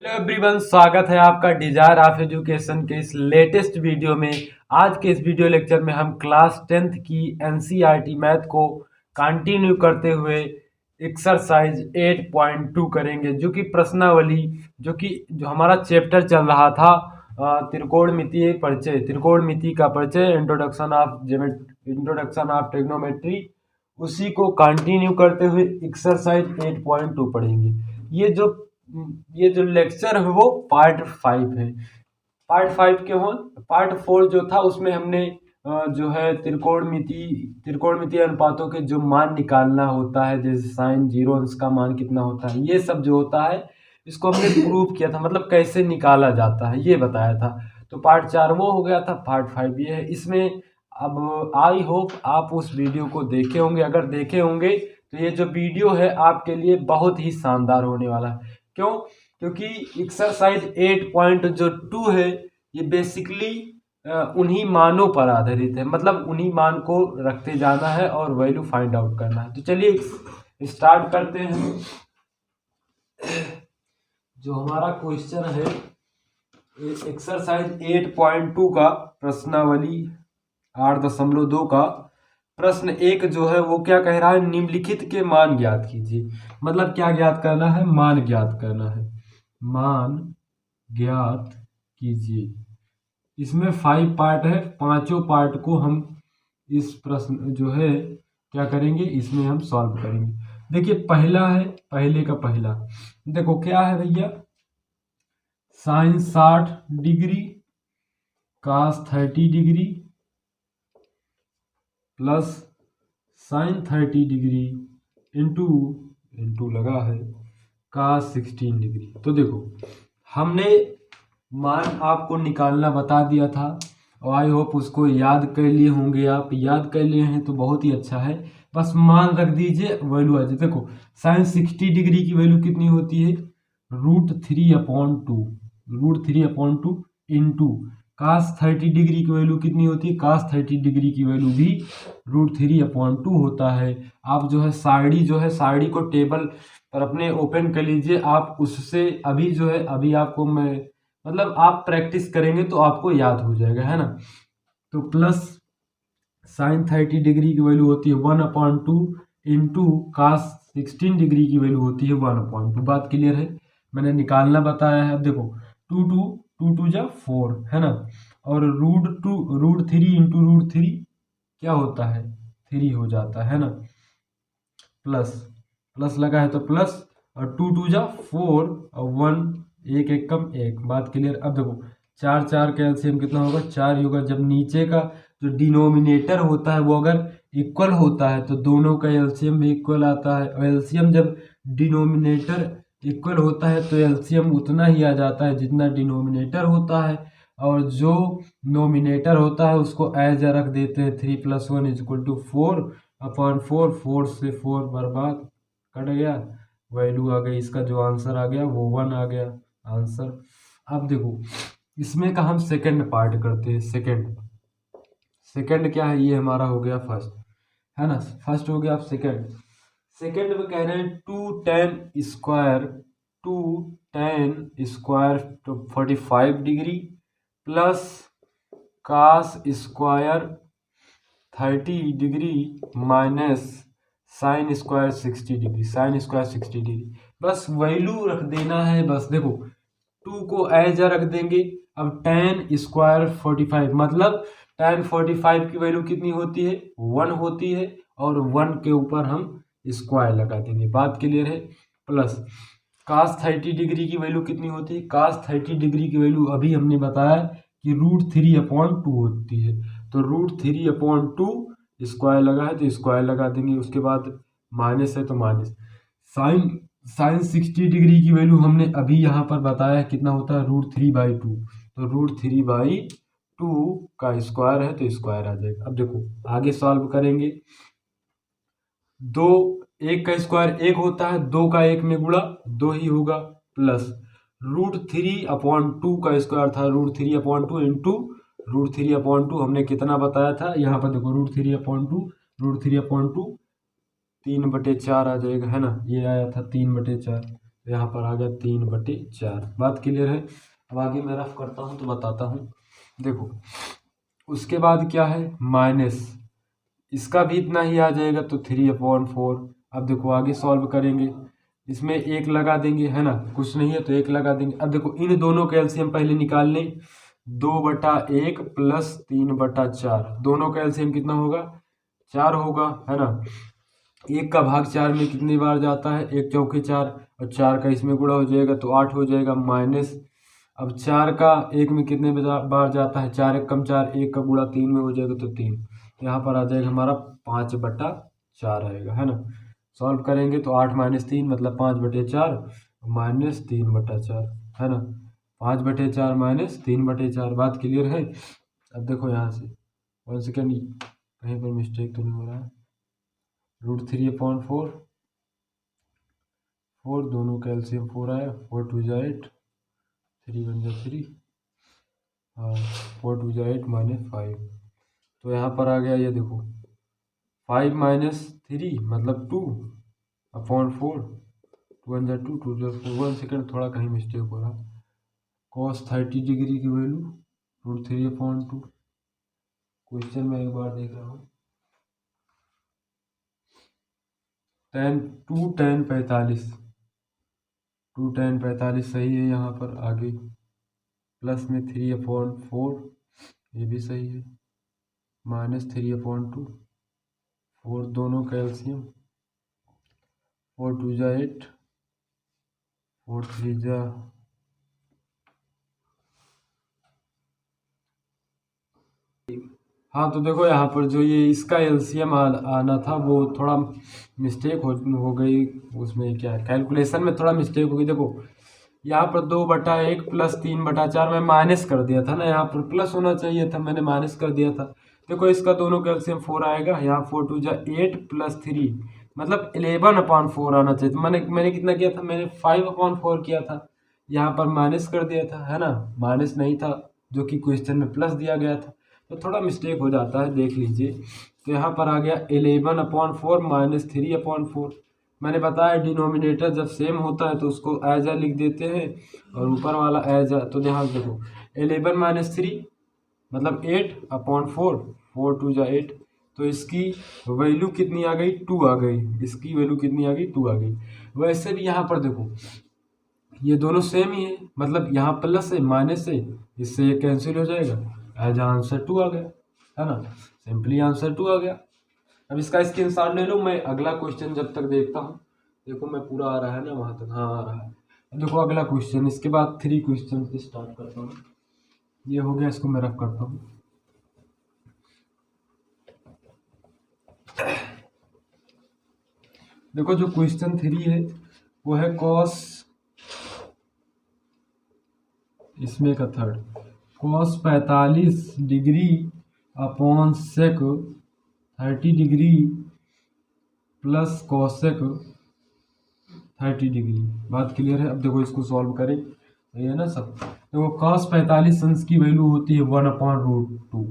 Hello everyone, स्वागत है आपका डिजायर ऑफ एजुकेशन के इस लेटेस्ट वीडियो में। आज के इस वीडियो लेक्चर में हम क्लास 10th की एनसीईआरटी मैथ को कंटिन्यू करते हुए एक्सरसाइज 8.2 करेंगे, जो कि प्रश्नावली जो हमारा चैप्टर चल रहा था त्रिकोणमितीय परिचय, त्रिकोणमिति का परिचय, इंट्रोडक्शन ऑफ ट्रिग्नोमेट्री, उसी को कंटिन्यू करते हुए एक्सरसाइज 8.2 पढ़ेंगे। ये जो लेक्चर है वो पार्ट 5 है। पार्ट 5 के हो पार्ट 4 जो था उसमें हमने जो है त्रिकोणमितीय अनुपातों के जो मान निकालना होता है, जैसे साइन जीरो अंश का मान कितना होता है, ये सब जो होता है इसको हमने प्रूव किया था, मतलब कैसे निकाला जाता है ये बताया था। तो पार्ट 4 वो हो गया था, पार्ट 5 ये है। इसमें अब आई होप आप उस वीडियो को देखे होंगे। अगर देखे होंगे तो ये जो वीडियो है आपके लिए बहुत ही शानदार होने वाला है। क्यों? क्योंकि एक्सरसाइज 8.2 है, ये बेसिकली उन्हीं मानों पर आधारित है, मतलब उन्हीं मान को रखते जाना है और वैल्यू फाइंड आउट करना है। तो चलिए स्टार्ट करते हैं। जो हमारा क्वेश्चन है एक्सरसाइज 8.2 का प्रश्नावली 8.2 का प्रश्न एक जो है वो क्या कह रहा है, निम्नलिखित के मान ज्ञात कीजिए। मतलब क्या ज्ञात करना है? मान ज्ञात करना है। मान ज्ञात कीजिए। इसमें 5 पार्ट है, पांचों पार्ट को हम इस प्रश्न जो है क्या करेंगे, इसमें हम सॉल्व करेंगे। देखिए पहला है, पहले का पहला देखो क्या है भैया, साइन 60 डिग्री कास 30 degree plus sign 30 degree into लगा है कास 16 डिग्री। तो देखो हमने मान आपको निकालना बता दिया था और आई होप उसको याद कर लिए होंगे। आप याद कर लिए हैं तो बहुत ही अच्छा है, बस मान रख दीजिए, वैल्यू आ जाए। देखो साइन 60 डिग्री की वैल्यू कितनी होती है, √3/2, √3/2 इंटू कास 30 डिग्री की वैल्यू कितनी होती है, कास 30 डिग्री की वैल्यू भी √3/2 होता है। आप जो है सारणी को टेबल पर अपने ओपन कर लीजिए, आप उससे अभी जो है अभी आपको मैं मतलब आप प्रैक्टिस करेंगे तो आपको याद हो जाएगा, है ना। तो प्लस साइन 30 डिग्री की वैल्यू होती है 1/2 इंटू कास 16 डिग्री की वैल्यू होती है 1/2। बात क्लियर है, मैंने निकालना बताया है। अब देखो 2 जा 4 है ना, और √3 इंटू √3 क्या होता है, 3 हो जाता है ना। प्लस लगा है तो प्लस, और 2 जा 4 और 1 एक एक कम एक। बात क्लियर। अब देखो 4 का एलसीएम कितना होगा, 4 ही होगा। जब नीचे का जो डिनोमिनेटर होता है वो अगर इक्वल होता है तो दोनों का एलसीएम भी इक्वल आता है, और एलसीएम जब डिनोमिनेटर इक्वल होता है तो एलसीएम उतना ही आ जाता है जितना डिनोमिनेटर होता है, और जो नोमिनेटर होता है उसको एज रख देते हैं। 3 + 1 = 4/4। 4 से 4 बर्बाद, कट गया, वैल्यू आ गई। इसका जो आंसर आ गया वो 1 आ गया आंसर। अब देखो इसमें का हम सेकंड पार्ट करते हैं। सेकंड क्या है, ये हमारा हो गया फर्स्ट, है ना। फर्स्ट हो गया। अब सेकंड में कह रहे हैं 2tan² तो 45 degree plus cos square 30 degree minus sin² 60 degree, sin² 60 degree. बस वैल्यू रख देना है, बस देखो 2 को एज रख देंगे। अब tan² 45 मतलब tan 45 की वैल्यू कितनी होती है, 1 होती है, और 1 के ऊपर हम स्क्वायर लगा देंगे। बात क्लियर है। प्लस कास 30 डिग्री की वैल्यू कितनी होती है, कास 30 डिग्री की वैल्यू अभी हमने बताया कि √3/2 होती है, तो √3/2 स्क्वायर लगा है तो स्क्वायर लगा देंगे। उसके बाद माइनस है तो माइनस। साइन 60 डिग्री की वैल्यू हमने अभी यहाँ पर बताया कितना होता है, √3/2, तो √3/2 का स्क्वायर है तो स्क्वायर आ जाएगा। अब देखो आगे सॉल्व करेंगे। एक का स्क्वायर 1 होता है, 2 का 1 में गुणा 2 ही होगा, प्लस √3/2 का स्क्वायर था √3/2 इंटू √3/2 हमने कितना बताया था, यहाँ पर देखो √3/2 3/4 आ जाएगा, है ना। ये आया था 3/4, यहाँ पर आ गया 3/4। बात क्लियर है। अब आगे मैं रफ करता हूँ तो बताता हूँ। देखो उसके बाद क्या है, माइनस इसका भी इतना ही आ जाएगा तो 3/4। अब देखो आगे सॉल्व करेंगे, इसमें 1 लगा देंगे, है ना, कुछ नहीं है तो 1 लगा देंगे। अब देखो इन दोनों का एलसीएम पहले निकाल लें। 2/1 प्लस 3/4, दोनों का एलसीएम कितना होगा, 4 होगा, है ना। 1 का भाग 4 में कितनी बार जाता है, 1 चौके 4, और 4 का इसमें गुणा हो जाएगा तो 8 हो जाएगा माइनस। अब 4 का 1 में कितने बार जाता है, 4 1 कम 4, 1 का गुणा 3 में हो जाएगा तो 3। यहाँ पर आ जाएगा हमारा 5/4 आएगा, है ना। सॉल्व करेंगे तो 8 - 3 मतलब 5/4 माइनस 3/4, है ना। 5/4 माइनस 3/4। बात क्लियर है। अब देखो यहाँ से 1 सेकेंड, कहीं पर मिस्टेक तो नहीं हो रहा है। √3/4, 4 दोनों का एलसीएम 4 आया, 4 2 जा 8, 3 1 जा 3, हाँ 4 2 जा 8 -5। तो यहाँ पर आ गया, ये देखो 5 - 3 मतलब 2/4, 2 1 जा 2, 2 जा 4। 1 सेकेंड, थोड़ा कहीं मिस्टेक हो रहा है। cos 30 डिग्री की वैल्यू √3/2। क्वेश्चन में एक बार देख रहा हूँ। tan 2 tan 45, 2 tan 45 सही है। यहाँ पर आगे प्लस में 3/4, ये भी सही है, माइनस 3/2, 4 दोनों का एलसीएम, 4 2 जा 8, 4 3 जा, हाँ तो देखो यहाँ पर जो ये इसका एलसीएम आना था वो थोड़ा मिस्टेक हो गई। उसमें क्या है, कैलकुलेशन में थोड़ा मिस्टेक हो गई। देखो यहाँ पर 2/1 प्लस 3/4 मैं माइनस कर दिया था ना, यहाँ पर प्लस होना चाहिए था, मैंने माइनस कर दिया था। देखो इसका दोनों का एलसीएम 4 आएगा, यहाँ 4 2 जा 8 प्लस 3 मतलब 11/4 आना चाहिए था। मैंने कितना किया था, मैंने 5/4 किया था, यहाँ पर माइनस कर दिया था, है ना। माइनस नहीं था, जो कि क्वेश्चन में प्लस दिया गया था, तो थोड़ा मिस्टेक हो जाता है, देख लीजिए। तो यहाँ पर आ गया 11/4 माइनस 3/4। मैंने बताया डिनोमिनेटर जब सेम होता है तो उसको एज अ लिख देते हैं और ऊपर वाला एज अ। तो यहाँ देखो 11 - 3 मतलब 8/4, 4 2 जा 8, तो इसकी वैल्यू कितनी आ गई, 2 आ गई। इसकी वैल्यू कितनी आ गई, 2 आ गई। वैसे भी यहाँ पर देखो ये दोनों सेम ही है, मतलब यहाँ प्लस है माइनस है, इससे ये कैंसिल हो जाएगा, एज आंसर 2 आ गया, है ना। सिंपली आंसर 2 आ गया। अब इसका स्क्रीनशॉट ले लो, मैं अगला क्वेश्चन जब तक देखता हूँ। देखो मैं पूरा आ रहा है ना वहाँ तक, हाँ आ रहा है। अब देखो अगला क्वेश्चन, इसके बाद 3 क्वेश्चन स्टार्ट करता हूँ। ये हो गया, इसको मैं रफ करता हूँ। देखो जो क्वेश्चन 3 है वो है कॉस, इसमें का third, cos 45 degree upon sec 30 degree plus cosec 30 degree. बात क्लियर है। अब देखो इसको सॉल्व करें, सही है ना सब। देखो cos 45 अंश की वैल्यू होती है 1/√2,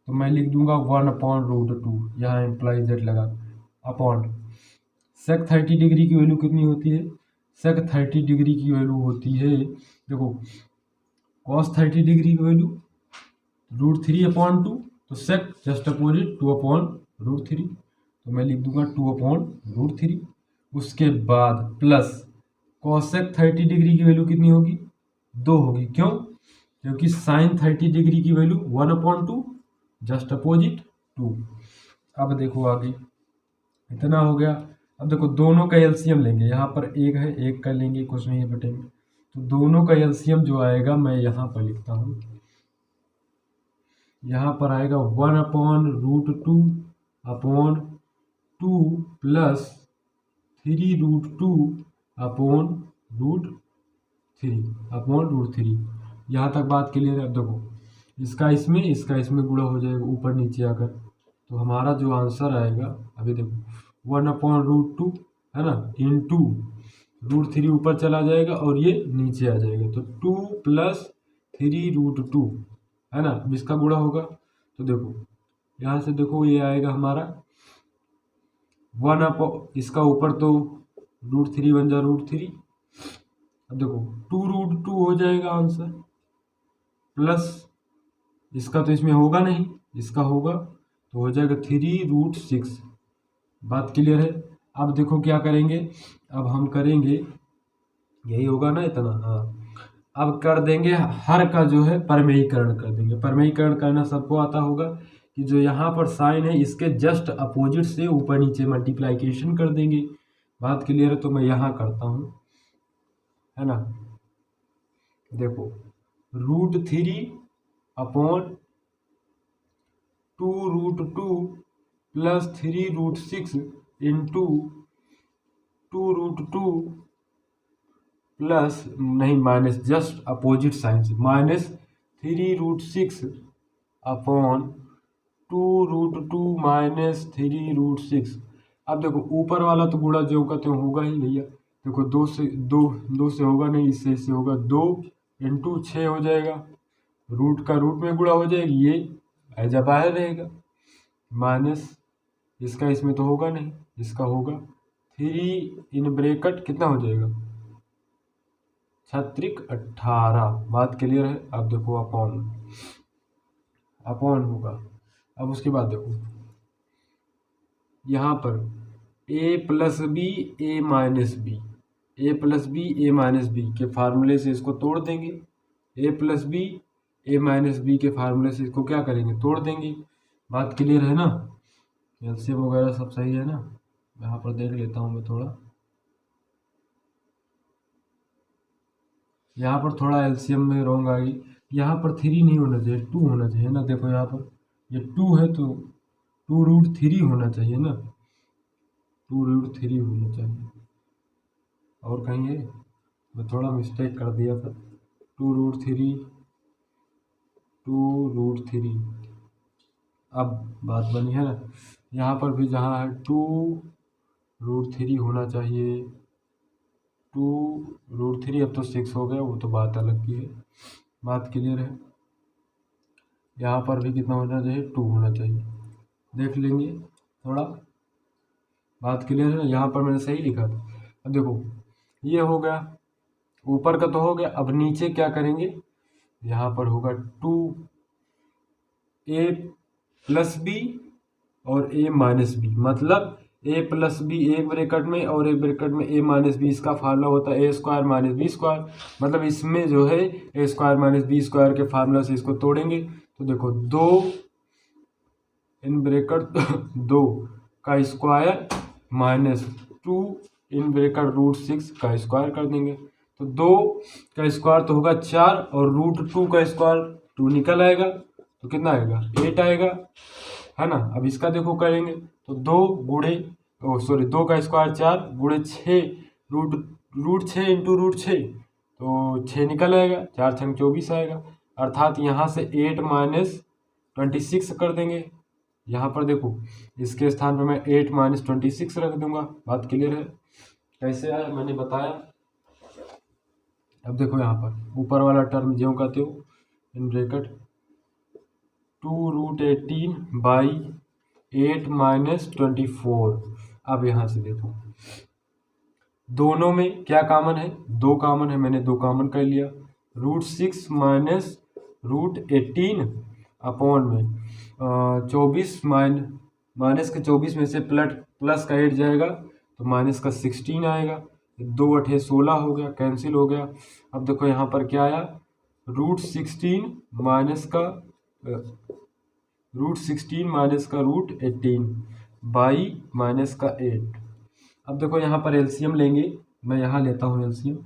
तो मैं लिख दूंगा 1/√2, यहाँ इम्प्लाई जेड लगा, अपॉन सेक 30 डिग्री की वैल्यू कितनी होती है, सेक 30 डिग्री की वैल्यू होती है, देखो cos 30 डिग्री की वैल्यू √3/2, तो सेक जस्ट अपोजिट 2/√3, तो मैं लिख दूंगा 2/√3। उसके बाद प्लस कॉसेक 30 डिग्री की वैल्यू कितनी होगी, 2 होगी। क्यों, क्योंकि साइन 30 डिग्री की वैल्यू 1/2 जस्ट अपोजिट 2। अब देखो आगे इतना हो गया। अब देखो दोनों का एलसीएम लेंगे, यहाँ पर एक है, एक का लेंगे, कुछ नहीं है बेटे में, तो दोनों का एलसीएम जो आएगा मैं यहाँ पर लिखता हूँ, यहाँ पर आएगा 1/√2/2 प्लस 3√2/√3। यहाँ तक बात क्लियर है। अब देखो इसका इसमें गुणा हो जाएगा ऊपर नीचे आकर, तो हमारा जो आंसर आएगा, अभी देखो 1/√2 है ना, इंटू √3 ऊपर चला जाएगा और ये नीचे आ जाएगा, तो 2 प्लस 3√2, है ना। अब इसका गुणा होगा तो देखो यहाँ से देखो ये आएगा हमारा 1 इसका ऊपर तो √3 बन जा √3, अब देखो 2√2 हो जाएगा आंसर, प्लस इसका तो इसमें होगा नहीं, इसका होगा तो हो जाएगा 3√6। बात क्लियर है। अब देखो क्या करेंगे, अब हम करेंगे, यही होगा ना इतना, हाँ। अब कर देंगे हर का जो है परमेयीकरण कर देंगे। परमेयीकरण करना सबको आता होगा कि जो यहाँ पर साइन है इसके जस्ट अपोजिट से ऊपर नीचे मल्टीप्लाइकेशन कर देंगे। बात क्लियर है, तो मैं यहाँ करता हूँ, है ना। देखो √3 अपॉन 2√2 प्लस 3√6 इंटू 2√2 प्लस नहीं माइनस, जस्ट अपोजिट साइन से, -3√6 अपॉन 2√2 -3√6। अब देखो ऊपर वाला तो गुणा जो का त्यों होगा ही भैया। देखो दो से होगा नहीं, इससे होगा 2 इंटू 6 हो जाएगा, रूट का रूट में गुणा हो जाएगी, ये ऐजा बाहर रहेगा, माइनस इसका इसमें तो होगा नहीं, इसका होगा 3 इन ब्रैकेट कितना हो जाएगा 18। बात क्लियर है। अब देखो अपॉन होगा। अब उसके बाद देखो यहाँ पर a plus B A minus B, A plus B A minus B के फार्मूले से इसको तोड़ देंगे। a plus B A minus B के फार्मूले से इसको क्या करेंगे, तोड़ देंगे। बात क्लियर है ना, एलसीएम वगैरह सब सही है ना। यहाँ पर देख लेता हूँ मैं थोड़ा, यहाँ पर थोड़ा एलसीएम में रॉन्ग आ गई। यहाँ पर 3 नहीं होना चाहिए, 2 होना चाहिए ना। देखो यहाँ पर ये 2 है तो 2√3 होना चाहिए ना, 2√3 होना चाहिए। और कहीं है, मैं थोड़ा मिस्टेक कर दिया था। 2√3 अब बात बनी है ना। यहाँ पर भी जहाँ है 2√3 होना चाहिए, 2√3। अब तो 6 हो गया, वो तो बात अलग की है। बात क्लियर है। यहाँ पर भी कितना होना चाहिए, 2 होना चाहिए, देख लेंगे थोड़ा। बात क्लियर है। यहाँ पर मैंने सही लिखा था। अब देखो ये हो गया, ऊपर का तो हो गया। अब नीचे क्या करेंगे, यहाँ पर होगा 2a प्लस बी और a माइनस बी, मतलब a प्लस बी एक ब्रैकेट में और एक ब्रैकेट में a माइनस बी। इसका फार्मूला होता है a square minus B square, मतलब इसमें जो है a square minus B square के फार्मूला से इसको तोड़ेंगे। तो देखो 2 इन ब्रैकेट 2 का स्क्वायर माइनस 2 इन ब्रैकेट √6 का स्क्वायर कर देंगे। तो 2 का स्क्वायर तो होगा 4 और √2 का स्क्वायर 2 निकल आएगा, तो कितना आएगा 8 आएगा, है ना। अब इसका देखो करेंगे तो 2 का स्क्वायर 4 गुणे 6 रूट 6 इंटू √6 तो 6 निकल आएगा, 4 6 24 आएगा। अर्थात यहाँ से 8 माइनस 26 कर देंगे। यहाँ पर देखो इसके स्थान पर मैं 8 माइनस 26 रख दूंगा। बात क्लियर है, कैसे आया मैंने बताया। अब देखो यहाँ पर ऊपर वाला टर्म ज्यों का त्यों इन ब्रैकेट 2√18 बाई 8 माइनस 24। अब यहाँ से देखो दोनों में क्या कॉमन है, 2 कॉमन है, मैंने 2 कॉमन कर लिया। √6 माइनस √18 अपॉन में 24 माइनस के 24 में से प्लस का 8 जाएगा तो माइनस का 16 आएगा। 2 8 16 हो गया, कैंसिल हो गया। अब देखो यहाँ पर क्या आया, √16 माइनस का √18 बाई माइनस का 8। अब देखो यहाँ पर एलसीएम लेंगे, मैं यहाँ लेता हूँ एलसीएम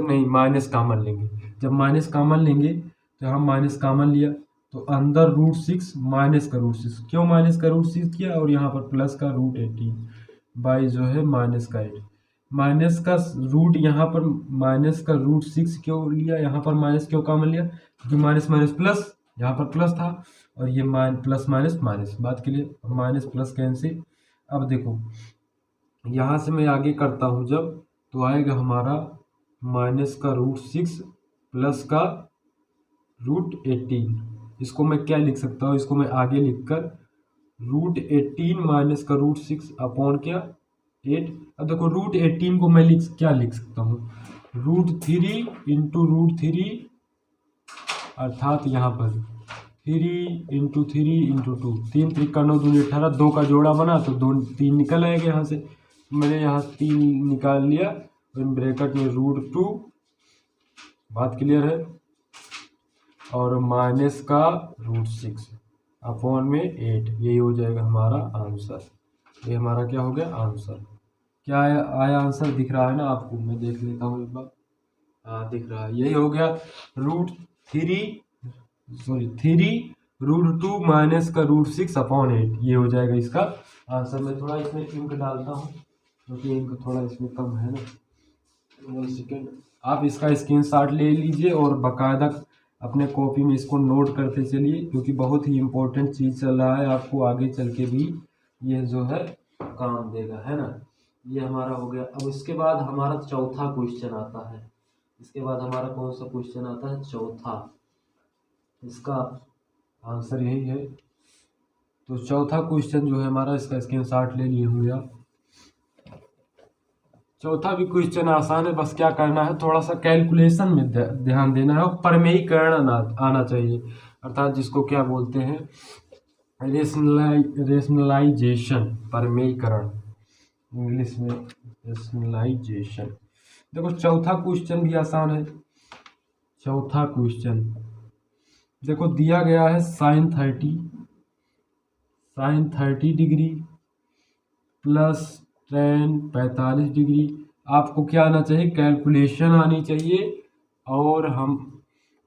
नहीं माइनस कॉमन लेंगे। जब माइनस कॉमन लेंगे तो हम माइनस कॉमन लिया तो अंदर √6 माइनस का √6, क्यों माइनस का √6 किया, और यहाँ पर प्लस का √18 बाई जो है माइनस का 8। माइनस का रूट यहाँ पर माइनस का √6 क्यों लिया, यहाँ पर माइनस क्यों कॉमन लिया, क्योंकि माइनस माइनस प्लस, यहाँ पर प्लस था और ये प्लस माइनस माइनस। बात के लिए माइनस प्लस कैंसिल। अब देखो यहाँ से मैं आगे करता हूँ जब, तो आएगा हमारा माइनस का √6 प्लस का √18। इसको मैं क्या लिख सकता हूँ, इसको मैं आगे लिखकर √18 माइनस का √6 अपॉन क्या 8। अब देखो √18 को मैं क्या लिख सकता हूँ, √3 इंटू √3, अर्थात यहाँ पर 3 इंटू 3 इंटू 2, 3 3 का 9 दूनी 18, 2 का जोड़ा बना तो 2 3 निकल आएगा यहाँ से, मैंने यहाँ 3 निकाल लिया, ब्रैकेट में √2, बात क्लियर है, और माइनस का √6 अपॉन में 8, यही हो जाएगा हमारा आंसर। ये हमारा क्या हो गया आंसर। क्या आया आंसर, दिख रहा है ना आपको, मैं देख लेता हूँ एक बार, हाँ दिख रहा है, यही हो गया √2 माइनस का √6 अपॉन 8, ये हो जाएगा इसका आंसर। मैं थोड़ा इसमें इंक डालता हूँ क्योंकि इंक थोड़ा इसमें कम है ना, 1 सेकेंड। आप इसका स्क्रीनशॉट ले लीजिए और बाकायदा अपने कॉपी में इसको नोट करते चलिए, क्योंकि बहुत ही इम्पोर्टेंट चीज़ चल रहा है, आपको आगे चल के भी ये जो है काम देगा, है ना। ये हमारा हो गया। अब इसके बाद हमारा चौथा क्वेश्चन आता है, इसके बाद हमारा कौन सा क्वेश्चन आता है, चौथा, इसका आंसर यही है। तो चौथा क्वेश्चन जो है हमारा, इसका स्क्रीनशॉट ले लिए होंगे आप। चौथा भी क्वेश्चन आसान है, बस क्या करना है, थोड़ा सा कैलकुलेशन में ध्यान देना है, और प्रमेयीकरण आना चाहिए, अर्थात जिसको क्या बोलते हैं, रेशनलाइजेशन, प्रमेयीकरण इंग्लिश में रेशनलाइजेशन। देखो चौथा क्वेश्चन भी आसान है। चौथा क्वेश्चन देखो दिया गया है sin 30 degree plus tan 45 degree. आपको क्या आना चाहिए, कैलकुलेशन आनी चाहिए, और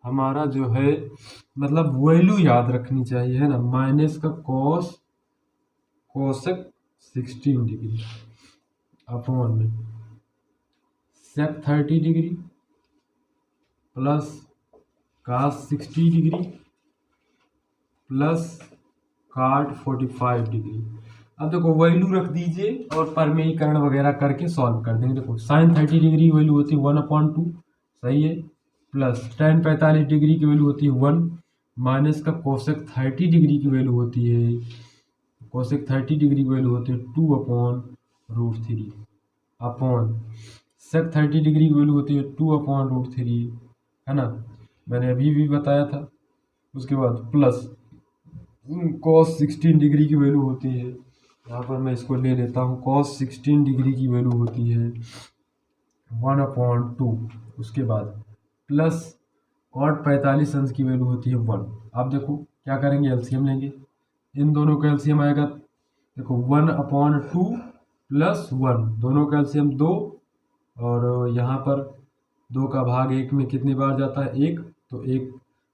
हमारा जो है मतलब वैल्यू याद रखनी चाहिए, है ना। माइनस का कोसेक 16 डिग्री अपॉन में सेक 30 degree plus cos 60 degree plus cot 45 degree. अब देखो वैल्यू रख दीजिए और प्रमेयीकरण वगैरह करके सॉल्व कर देंगे। देखो sin 30 डिग्री की वैल्यू होती है 1/2, सही है, प्लस tan 45 डिग्री की वैल्यू होती है 1, माइनस का कोसेक 30 डिग्री की वैल्यू होती है, कोसेक 30 डिग्री की वैल्यू होती है 2/√3 अपॉन सेक 30 डिग्री की वैल्यू होती है 2/√3, है ना, मैंने अभी भी बताया था। उसके बाद प्लस cos 16 डिग्री की वैल्यू होती है, यहाँ पर मैं इसको ले लेता हूँ, cos 16 डिग्री की वैल्यू होती है 1/2, उसके बाद प्लस cot 45 अंश की वैल्यू होती है 1। आप देखो क्या करेंगे, एलसीएम लेंगे, इन दोनों का एलसीएम आएगा, देखो 1/2 प्लस 1, दोनों का एलसीएम 2, और यहाँ पर 2 का भाग 1 में कितनी बार जाता है, 1, तो 1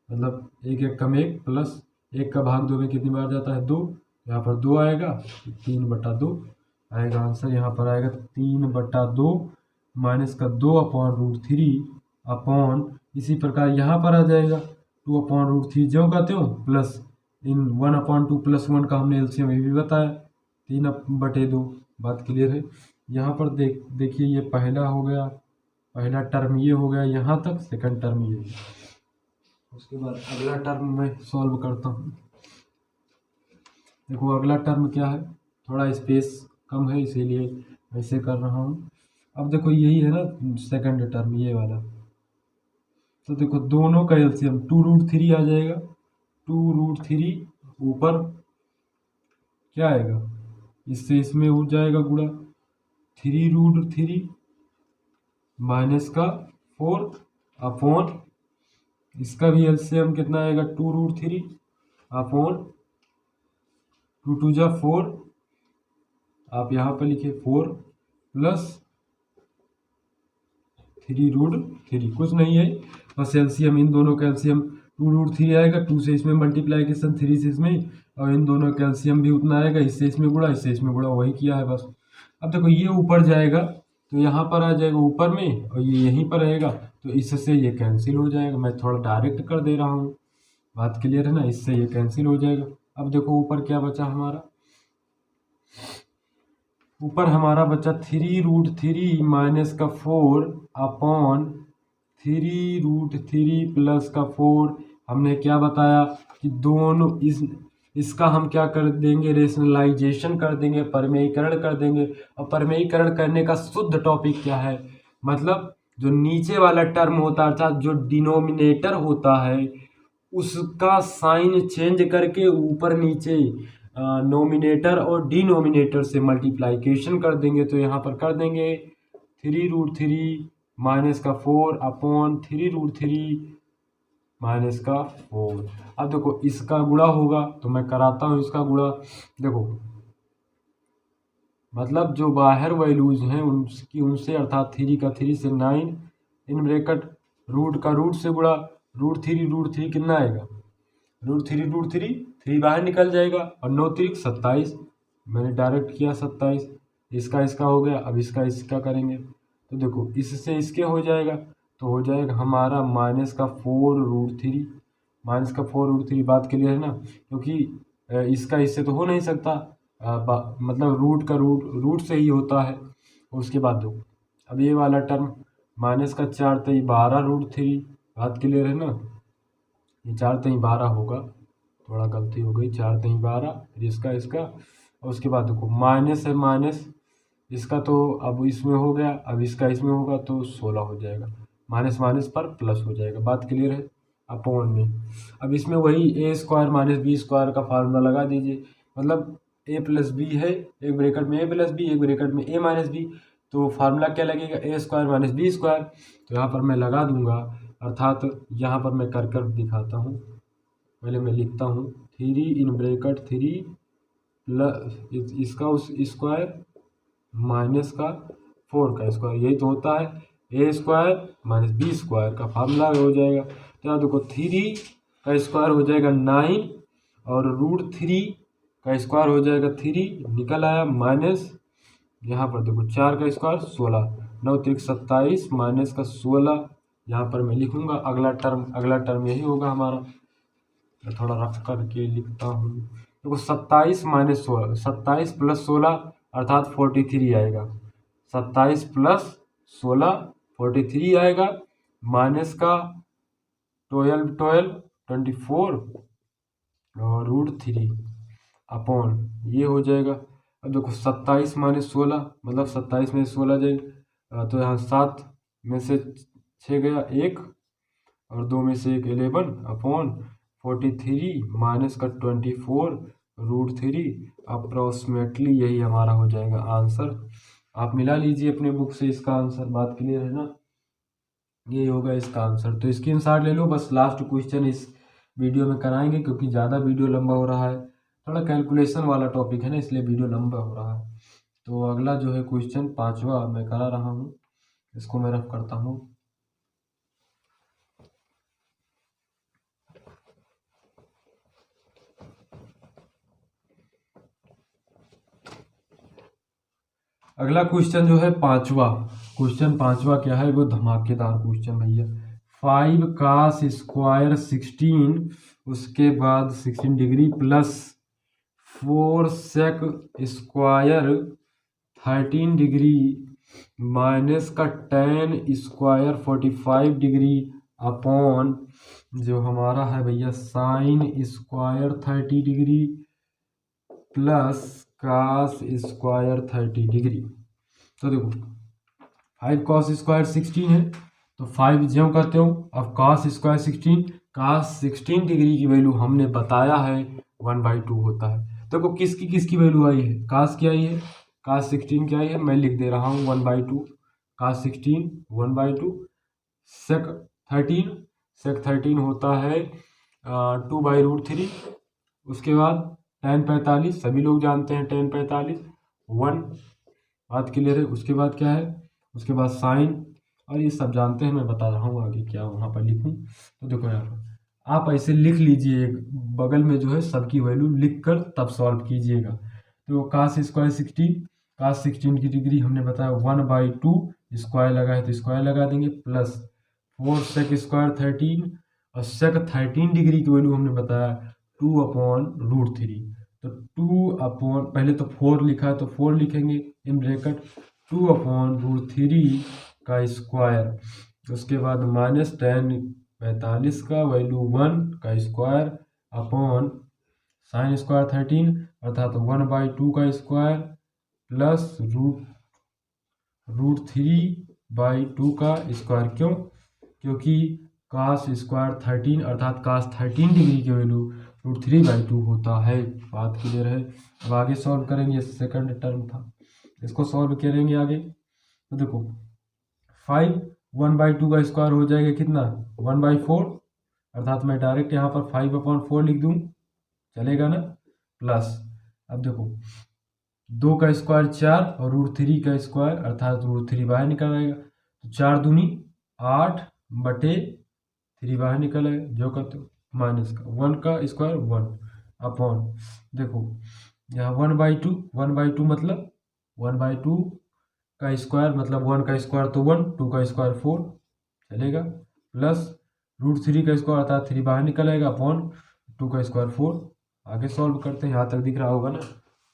मतलब 1 1 कम 1, प्लस 1 का भाग 2 में कितनी बार जाता है, 2, यहाँ पर 2 आएगा, 3/2 आएगा आंसर, यहाँ पर आएगा 3/2 माइनस का 2/√3 अपॉन, इसी प्रकार यहाँ पर आ जाएगा 2/√3 जो का त्यों, प्लस इन 1/2 प्लस 1 का हमने एलसीएम भी बताया 3/2, बात क्लियर है। यहाँ पर देखिए ये पहला हो गया, पहला टर्म ये हो गया यहाँ तक, सेकंड टर्म ये, उसके बाद अगला टर्म मैं सॉल्व करता हूँ। देखो अगला टर्म क्या है, थोड़ा स्पेस कम है इसीलिए ऐसे कर रहा हूँ। अब देखो यही है ना सेकंड टर्म ये वाला, तो देखो दोनों का एलसीएम 2√3 आ जाएगा, 2√3 ऊपर क्या आएगा, इससे इसमें हो जाएगा गुणा, 3√3 माइनस का 4 अपॉन, इसका भी एलसीएम कितना आएगा, 2√3 अपॉन 2 2 जा 4, आप यहाँ पर लिखे 4 प्लस 3√3, कुछ नहीं है, बस एलसीएम, इन दोनों का एलसीएम 2√3 आएगा, 2 से इसमें मल्टीप्लाइकेशन, 3 से इसमें, और इन दोनों का एलसीएम भी उतना आएगा, इससे इसमें गुणा, इससे इसमें गुणा, वही किया है बस। अब देखो ये ऊपर जाएगा तो यहाँ पर आ जाएगा ऊपर में, और ये यहीं पर रहेगा, तो इससे ये कैंसिल हो जाएगा, मैं थोड़ा डायरेक्ट कर दे रहा हूँ, बात क्लियर है ना, इससे ये कैंसिल हो जाएगा। अब देखो ऊपर क्या बचा हमारा, ऊपर हमारा बचा 3√3 माइनस का 4 अपॉन 3√3 प्लस का 4। हमने क्या बताया कि दोनों इसका हम क्या कर देंगे, रेशनलाइजेशन कर देंगे, परमेयीकरण कर देंगे। और परमेयीकरण करने का शुद्ध टॉपिक क्या है, मतलब जो नीचे वाला टर्म होता है अर्थात जो डिनोमिनेटर होता है उसका साइन चेंज करके ऊपर नीचे नोमिनेटर और डिनोमिनेटर से मल्टीप्लाइकेशन कर देंगे। तो यहाँ पर कर देंगे 3√3 माइनस का 4 अपॉन 3√3 माइनस का 4। अब देखो इसका गुणा होगा तो मैं कराता हूँ इसका गुणा। देखो मतलब जो बाहर वैल्यूज हैं उनसे अर्थात 3 का 3 से 9 इन ब्रैकेट रूट का रूट से गुणा, √3 कितना आएगा, √3 3 बाहर निकल जाएगा और 9 3 27। मैंने डायरेक्ट किया 27, इसका हो गया। अब इसका करेंगे तो देखो इससे इसके हो जाएगा, तो हो जाएगा हमारा माइनस का 4√3 माइनस का 4√3। बात क्लियर है ना, क्योंकि इसका इससे तो हो नहीं सकता, मतलब रूट का रूट से ही होता है। उसके बाद दो, अब ये वाला टर्म माइनस का 4 3 12√3। बात क्लियर है ना, ये 4 3 12 होगा, थोड़ा गलती हो गई, 4 3 12, फिर इसका और उसके बाद देखो माइनस है माइनस, इसका तो अब इसमें हो गया, अब इसका इसमें होगा तो 16 हो जाएगा, माइनस माइनस पर प्लस हो जाएगा। बात क्लियर है, अपॉन में अब इसमें वही a² माइनस b² का फार्मूला लगा दीजिए। मतलब a प्लस बी है, एक ब्रैकेट में a प्लस बी, एक ब्रैकेट में a माइनस बी, तो फार्मूला क्या लगेगा, a² माइनस b²। तो यहाँ पर मैं लगा दूंगा, अर्थात यहाँ पर मैं कर दिखाता हूँ। पहले मैं लिखता हूँ 3 इन ब्रैकेट 3 प्लस इसका उस स्क्वायर माइनस का 4 का स्क्वायर, यही तो होता है a² माइनस b² का फार्मूला हो जाएगा। तो यहाँ देखो 3 का स्क्वायर हो जाएगा 9 और √3 का स्क्वायर हो जाएगा 3 निकल आया, माइनस यहाँ पर देखो 4 का स्क्वायर 16, 9 3 27 माइनस का 16। यहाँ पर मैं लिखूंगा अगला टर्म यही होगा हमारा। मैं थोड़ा रफ करके लिखता हूँ, देखो 27 माइनस 16, 27 प्लस 16 अर्थात 43 आएगा, 27 प्लस 16 43 आएगा, माइनस का 12 24 और √3 अपॉन ये हो जाएगा। अब देखो 27 माइनस 16 मतलब 27 में 16 जाएगा, तो यहाँ 7 में से 6 गया 1 और 2 में से 1 11 अपॉन 43 माइनस का 24 √3 अप्रोक्सीमेटली यही हमारा हो जाएगा आंसर। आप मिला लीजिए अपने बुक से इसका आंसर। बात क्लियर है ना, ये होगा इसका आंसर। तो स्क्रीनशॉट ले लो, बस लास्ट क्वेश्चन इस वीडियो में कराएंगे क्योंकि ज़्यादा वीडियो लंबा हो रहा है, थोड़ा कैलकुलेशन वाला टॉपिक है ना, इसलिए वीडियो लंबा हो रहा है। तो अगला जो है क्वेश्चन 5वां मैं करा रहा हूँ, इसको मैं रफ करता हूँ। अगला क्वेश्चन जो है 5वां, क्वेश्चन 5वां क्या है, वो धमाकेदार क्वेश्चन भैया। 5 cos स्क्वायर 16 उसके बाद 16 degree plus 4 sec square 13 degree minus का tan स्क्वायर 45 डिग्री अपॉन जो हमारा है भैया sin square 30 degree plus cos square 30 degree. तो देखो 5 cos स्क्वायर 16 है तो 5 ज्यों करते हो, अब cos स्क्वायर 16, cos 16 डिग्री की वैल्यू हमने बताया है 1/2 होता है। देखो किसकी वैल्यू आई है, cos की आई है, cos 16 क्या आई है, मैं लिख दे रहा हूँ 1/2, cos 16 1/2, sec 13 होता है 2/√3। उसके बाद tan 45 सभी लोग जानते हैं, tan 45 1। बात क्लियर है। उसके बाद क्या है, उसके बाद साइन, और ये सब जानते हैं, मैं बता रहा हूँ आगे क्या वहाँ पर लिखूँ। तो देखो यार आप ऐसे लिख लीजिए, बगल में जो है सबकी वैल्यू लिख कर तब सॉल्व कीजिएगा। तो cos स्क्वायर 16, cos 16 की डिग्री हमने बताया 1/2, स्क्वायर लगा है तो स्क्वायर लगा देंगे, प्लस 4 sec स्क्वायर 13 और sec 13 डिग्री की वैल्यू हमने बताया 2/√3। तो 2 अपॉन, पहले तो 4 लिखा है तो 4 लिखेंगे इन ब्रैकेट 2/√3 का स्क्वायर। उसके बाद माइनस tan 45 का वैल्यू 1 का स्क्वायर अपॉन साइन स्क्वायर 13 अर्थात 1/2 का स्क्वायर प्लस √3/2 का स्क्वायर। क्यों? क्योंकि कास स्क्वायर 13 अर्थात कास 13 डिग्री की वैल्यू √3/2 होता है। बात क्लियर है। अब आगे सॉल्व करेंगे, सेकंड टर्म था, इसको सॉल्व करेंगे आगे। तो देखो 5 1/2 का स्क्वायर हो जाएगा कितना 1/4 अर्थात मैं डायरेक्ट यहाँ पर 5/4 लिख दूँ, चलेगा ना। प्लस अब देखो 2 का स्क्वायर 4 और √3 का स्क्वायर अर्थात √3 बाहर निकल आएगा, तो 4 दूनी 8/3 बाहर निकल आएगा, जो करते हो माइनस का 1 का स्क्वायर 1 अपॉन देखो यहाँ 1/2 मतलब 1/2 का स्क्वायर मतलब 1 का स्क्वायर तो 1, 2 का स्क्वायर 4 चलेगा, प्लस √3 का स्क्वायर अर्थात 3 बाहर निकल आएगा अपॉन 2 का स्क्वायर 4। आगे सॉल्व करते हैं, यहाँ तक दिख रहा होगा ना,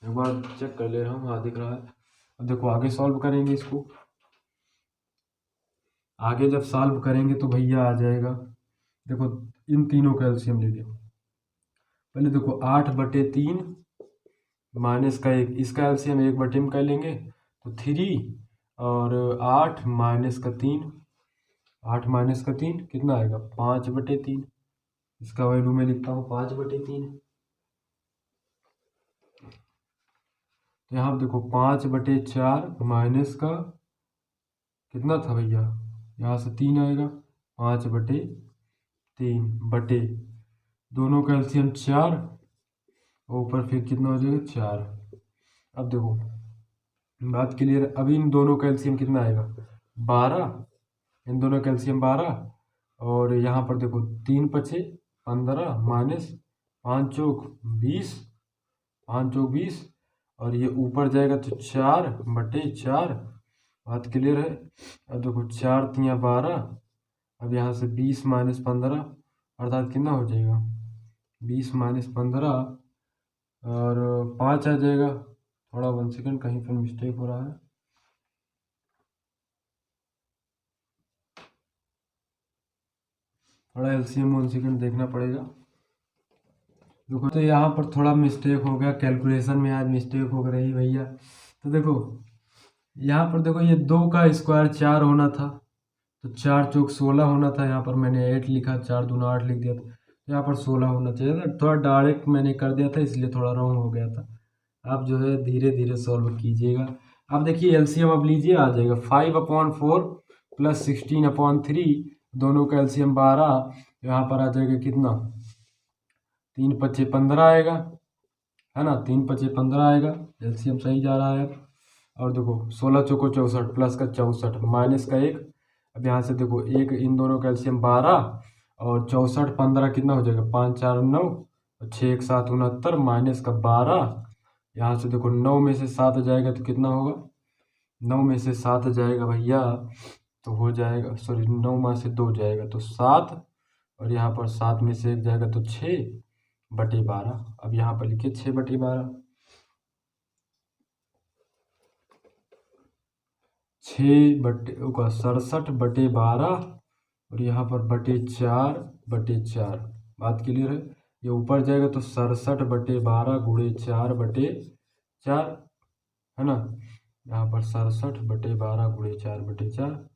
एक बार चेक कर ले रहा हूँ, हाँ दिख रहा है। अब देखो आगे सॉल्व करेंगे इसको, आगे जब सॉल्व करेंगे तो भैया आ जाएगा, देखो इन तीनों का एलसीएम ले लिया। पहले देखो 8/3 माइनस का 1, इसका एलसीएम 1/में कर लेंगे तो 3 और 8 माइनस का 3, 8 माइनस का 3 कितना आएगा 5/3, इसका वैल्यू मैं लिखता हूँ 5/3। तो यहाँ देखो 5/4 माइनस का कितना था भैया, यहाँ से 3 आएगा 5/3 बटे दोनों का एलसीएम 4, ऊपर फिर कितना हो जाएगा 4। अब देखो बात क्लियर। अब इन दोनों का एलसीएम कितना आएगा 12, इन दोनों का एलसीएम 12 और यहाँ पर देखो 3 × 5 = 15 माइनस 5 × 20, 5 × 20 और ये ऊपर जाएगा तो 4/4। बात क्लियर है। अब देखो 4 × 3 = 12, अब यहाँ से 20 माइनस 15 अर्थात कितना हो जाएगा 20 माइनस 15 और 5 आ जाएगा। थोड़ा 1 सेकंड, कहीं पर मिस्टेक हो रहा है, थोड़ा एलसीएम 1 सेकंड देखना पड़ेगा। देखो तो यहाँ पर थोड़ा मिस्टेक हो गया, कैलकुलेशन में आज मिस्टेक हो रही भैया। तो देखो यहाँ पर देखो ये 2 का स्क्वायर 4 होना था, तो 4 × 4 = 16 होना था, यहाँ पर मैंने 8 लिखा, 4 दूना 8 लिख दिया था, तो यहाँ पर 16 होना चाहिए था। थोड़ा डायरेक्ट मैंने कर दिया था इसलिए थोड़ा रॉन्ग हो गया था। आप जो है धीरे धीरे सॉल्व कीजिएगा। अब देखिए एलसीएम अब लीजिए, आ जाएगा 5/4 प्लस 16/3, दोनों का एलसीएम 12, यहाँ पर आ जाएगा कितना 3 × 5 = 15 आएगा, है ना, 3 × 5 = 15 आएगा, एलसीएम सही जा रहा है। और देखो 16 × 4 = 64 प्लस का 64 माइनस का 1, अब यहाँ से देखो 1, इन दोनों का एलसीएम 12 और 64 15 कितना हो जाएगा 5 × 4 = 9 और 6 × 1 = 7 69 माइनस का 12, यहाँ से देखो 9 में से 7 जाएगा तो कितना होगा 9 में से 7 जाएगा भैया तो हो जाएगा, सॉरी 9 में से 2 जाएगा तो 7 और यहाँ पर 7 में से 1 जाएगा तो 6/12। अब यहाँ पर लिखिए 6/12, 67/12 और यहाँ पर /4/4। बात क्लियर है। ये ऊपर जाएगा तो 67/12 × 4/4 है ना, यहाँ पर 67/12 × 4/4,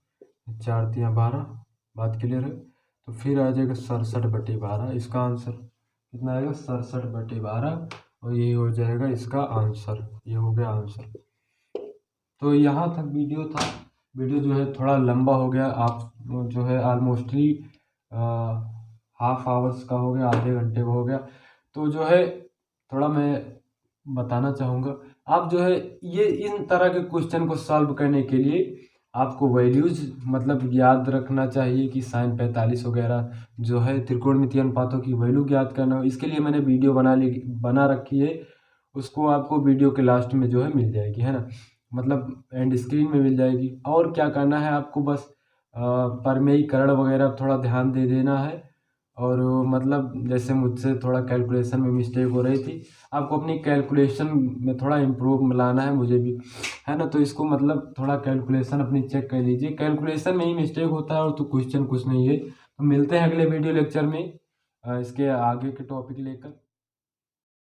4 × 3 = 12। बात क्लियर है। तो फिर आ जाएगा 67/12, इसका आंसर कितना आएगा 67/12 और ये हो जाएगा इसका आंसर, ये हो गया आंसर। तो यहाँ तक वीडियो था। वीडियो जो है थोड़ा लंबा हो गया, आप जो है ऑलमोस्टली हाफ आवर्स का हो गया, आधे घंटे का हो गया। तो जो है थोड़ा मैं बताना चाहूँगा, आप जो है ये इन तरह के क्वेश्चन को सॉल्व करने के लिए आपको वैल्यूज मतलब याद रखना चाहिए कि sin 45 वगैरह जो है त्रिकोणमितीय अनुपातों की वैल्यू ज्ञात करना हो। इसके लिए मैंने वीडियो बना रखी है, उसको आपको वीडियो के लास्ट में जो है मिल जाएगी, है ना, मतलब एंड स्क्रीन में मिल जाएगी। और क्या करना है आपको, बस परमेयीकरण वगैरह थोड़ा ध्यान दे देना है। और मतलब जैसे मुझसे थोड़ा कैलकुलेशन में मिस्टेक हो रही थी, आपको अपनी कैलकुलेशन में थोड़ा इम्प्रूव लाना है, मुझे भी, है ना। तो इसको मतलब थोड़ा कैलकुलेशन अपनी चेक कर लीजिए, कैलकुलेशन में ही मिस्टेक होता है और तो क्वेश्चन कुछ नहीं है। तो मिलते हैं अगले वीडियो लेक्चर में इसके आगे के टॉपिक लेकर।